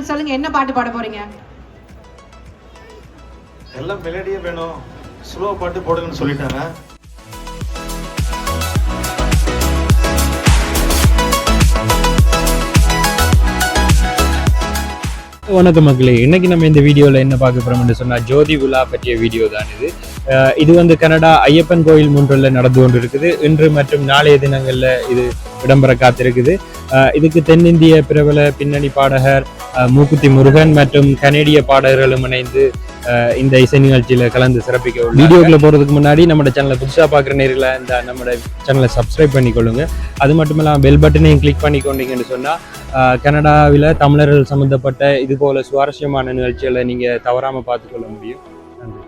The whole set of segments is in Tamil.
சொல்லுங்க, என்ன பாட்டு பாட போறீங்க? எல்லாம் மெலடியே வேணும், ஸ்லோ பாட்டு போடுங்கன்னு சொல்லிட்டாங்க. வணக்கம் மக்களே, இன்னைக்கு நம்ம இந்த வீடியோவில் என்ன பார்க்க போறோம்னு சொன்னால் ஜோதி விழா பற்றிய வீடியோ தான் இது. இது வந்து கனடா ஐயப்பன் கோயில் மூன்றில் நடந்து கொண்டு இருக்குது. இன்று மற்றும் நாளைய தினங்களில் இது இடம்பெற காத்திருக்குது. இதுக்கு தென்னிந்திய பிரபல பின்னணி பாடகர் மூக்குத்தி முருகன் மற்றும் கனேடிய பாடகர்களும் இணைந்து இந்த இசை நிகழ்ச்சியில் கலந்து சிறப்பிக்க உள்ள வீடியோக்குள்ள போகிறதுக்கு முன்னாடி நம்ம சேனலை புதுசாக பார்க்குற நேரில் இந்த நம்ம சேனலை சப்ஸ்கிரைப் பண்ணிக்கொள்ளுங்க. அது மட்டும் இல்லாமல் பெல் பட்டனையும் கிளிக் பண்ணிக்கொண்டீங்கன்னு சொன்னால் கனடாவில் தமிழர்கள் சம்மந்தப்பட்ட இது போல சுவாரஸ்யமான நிகழ்ச்சிகளை நீங்கள் தவறாமல் பார்த்துக்கொள்ள முடியும். நன்றி.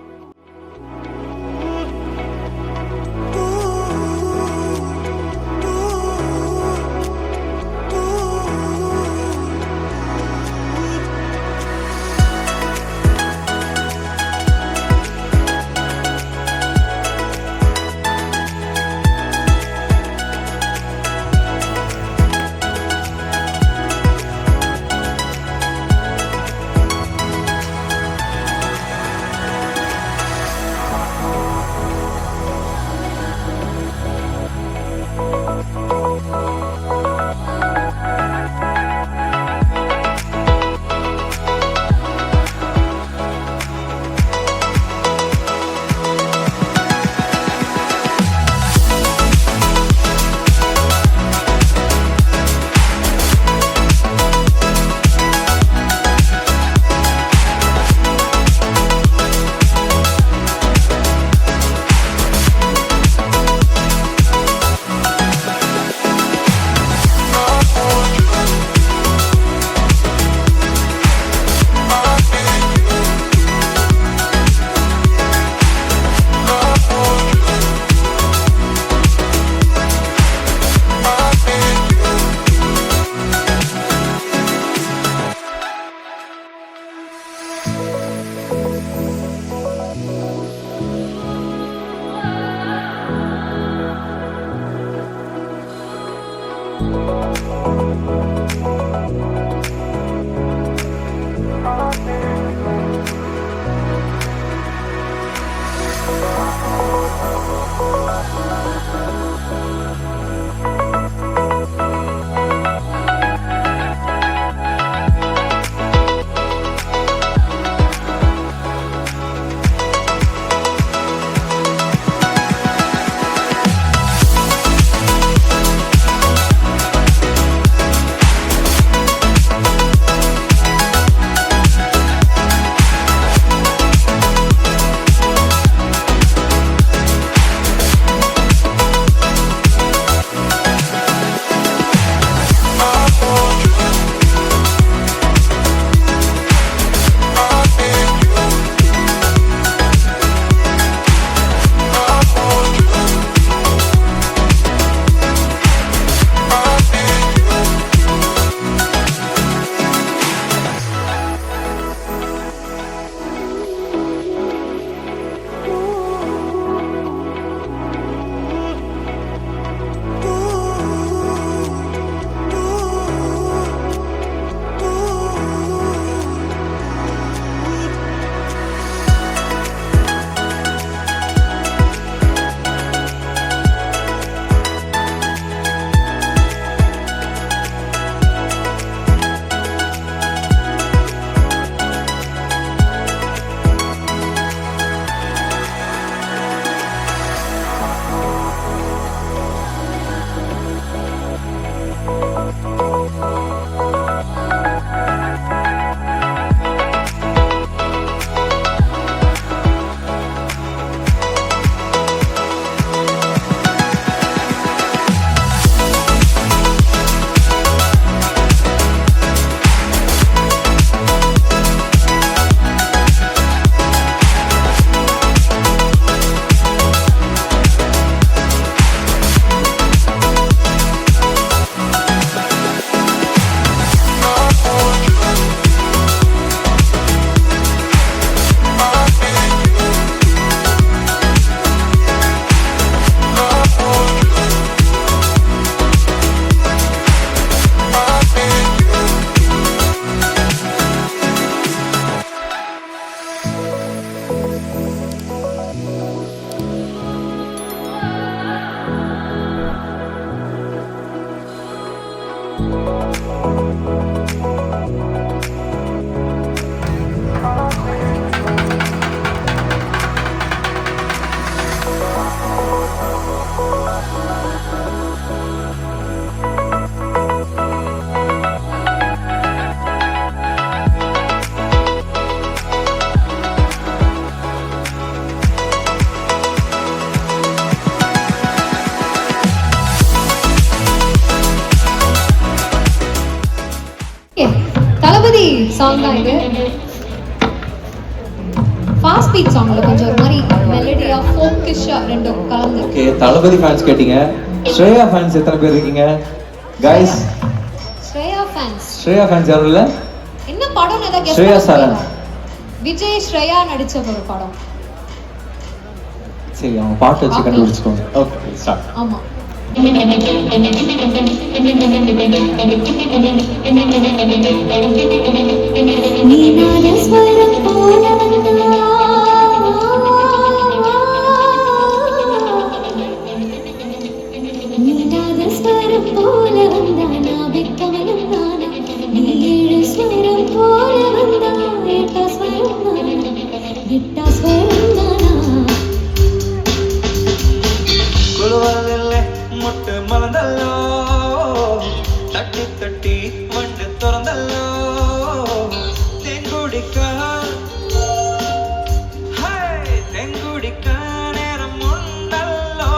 தளபதி சாங் தான் இது. ஃபாஸ்ட் பீட் சாங்ல கொஞ்சம் ஒரு மாதிரி மெலடியா ஃபோக்கிஷா ரெண்டும் கலந்து. ஓகே, தளபதி ஃபேன்ஸ் கேட்டிங்க. ஸ்ரேயா ஃபேன்ஸ் எத்தனை பேர் இருக்கீங்க गाइस? ஸ்ரேயா ஃபேன்ஸ் யாரும் இல்ல? என்ன படம் ஏதா கெஸ் ஸ்ரேயா சரண். விஜய் ஸ்ரேயா நடிச்ச ஒரு படம். சரி, அவங்க பாட்டு வச்சு கண்டுபிடிச்சுக்கோங்க. Okay, start. ஆமா. குழுவதில்லை முட்டு மலர்ந்தல்லோ, தட்டி தட்டி வண்டு திறந்தல்லோ, தெங்குடிக்க தெங்குடிக்க நேரம் உண்டல்லோ.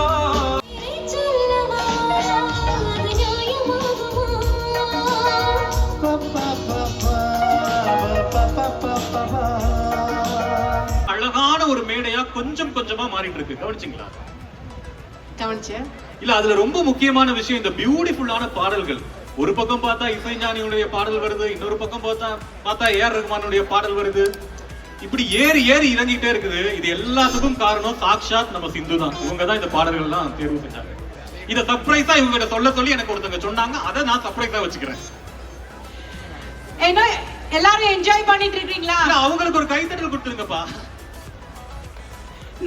அழகான ஒரு மேடையா கொஞ்சம் கொஞ்சமா மாறிட்டு இருக்கு. கவனிச்சிங்களா? கவனிச்சேன். இல்ல, அதுல ரொம்ப முக்கியமான விஷயம் இந்த பியூட்டிஃபுல்லான பாடல்கள். ஒரு பக்கம் பார்த்தா இசைஞானியுடைய பாடல் வருது, இன்னொரு பக்கம் பார்த்தா ஏஆர் ரஹ்மானுடைய பாடல் வருது. இப்படி ஏறி ஏறி இறங்கிட்டே இருக்குது. இது எல்லாத்துக்கும் காரணம் சாக்ஷாத் நம்ம சிந்து தான். இவங்க தான் இந்த பாடல்கள் எல்லாம் தேர்வு செஞ்சாங்க. இத சர்ப்ரைஸா இவங்க சொல்ல சொல்லி எனக்கு ஒருத்தங்க சொன்னாங்க. அதை நான் சர்ப்ரைஸா வச்சுக்கிறேன். ஏன்னா எல்லாரும் என்ஜாய் பண்ணிட்டு இருக்கீங்களா? அவங்களுக்கு ஒரு கைத்தட்டல் கொடுத்துருங்கப்பா.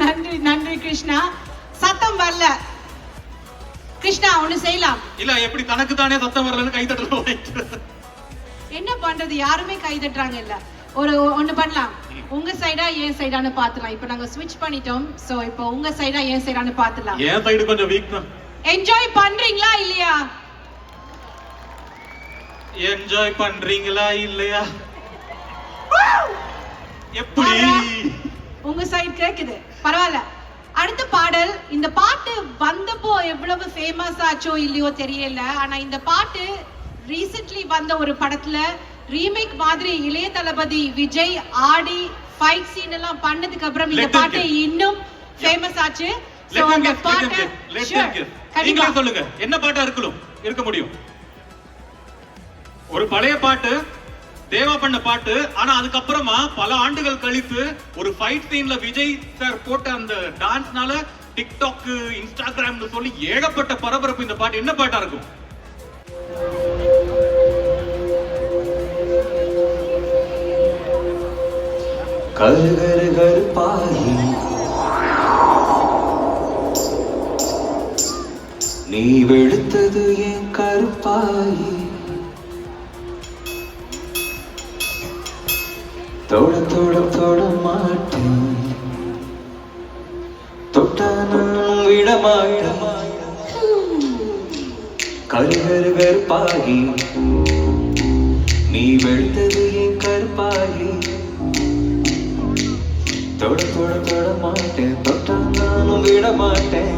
நன்றி நன்றி கிருஷ்ணா. சத்தம் வரல கிருஷ்ணா, ஒண்ணு செய்யலாம். இல்ல, எப்படி தனக்கு தானே சத்தம் வரலன்னு கைத்தட்டல் என்ன பண்றது? யாருமே கை தட்டுறாங்க இல்ல. ஒண்ணு பண்ணலாம். உங்க சைடா என் சைடான்னு பாத்துலாம். இப்போ நாங்க ஸ்விட்ச் பண்ணிட்டோம். சோ இப்போ உங்க சைடா என் சைடான்னு பாத்துலாம். என் சைடு கொஞ்சம் வீக் தான். என்ஜாய் பண்றீங்களா இல்லையா? என்ஜாய் பண்றீங்களா இல்லையா? எப்படி உங்க சைடு கேக்குது? பரவாயில்ல. அடுத்த பாடல். இந்த பாட்டு வந்தப்போ எவ்வளவு ஃபேமஸ் ஆச்சோ இல்லையோ தெரியல. ஆனா இந்த பாட்டு ரீசென்ட்லி வந்த ஒரு படத்துல ரீமேக் மாதிரி இளைய தளபதி விஜய் ஆடி ஃபைட் சீன் எல்லாம் பண்ணதுக்கு அப்புறம் இந்த பாட்டு இன்னும் ஃபேமஸ் ஆச்சு. சோ அந்த பாட்டு நீங்களே சொல்லுங்க, என்ன பாட்டா இருக்க முடியும்? ஒரு பழைய பாட்டு, தேவா பண்ண பாட்டு. ஆனா அதுக்கப்புறமா பல ஆண்டுகள் கழித்து ஒரு ஃபைட் சீன்ல விஜய் சார் போட்ட அந்த டான்ஸ்னால டிக்டாக், இன்ஸ்டாகிராம்னு சொல்லி ஏகப்பட்ட பரபரப்பு. இந்த பாட்டு என்ன பாட்டா இருக்கும்? கருகரு பாரி நீ வெளுத்தது என் கருப்பாயி, தொட தொட தொட மாட்டேன், தொட்டானும் விடமாட்டேன். கருகரு பாரி நீ வெளுத்தது என் கருப்பாயி, தொட தொட தொட மாட்டேன், தொட்டானும் விட மாட்டேன்.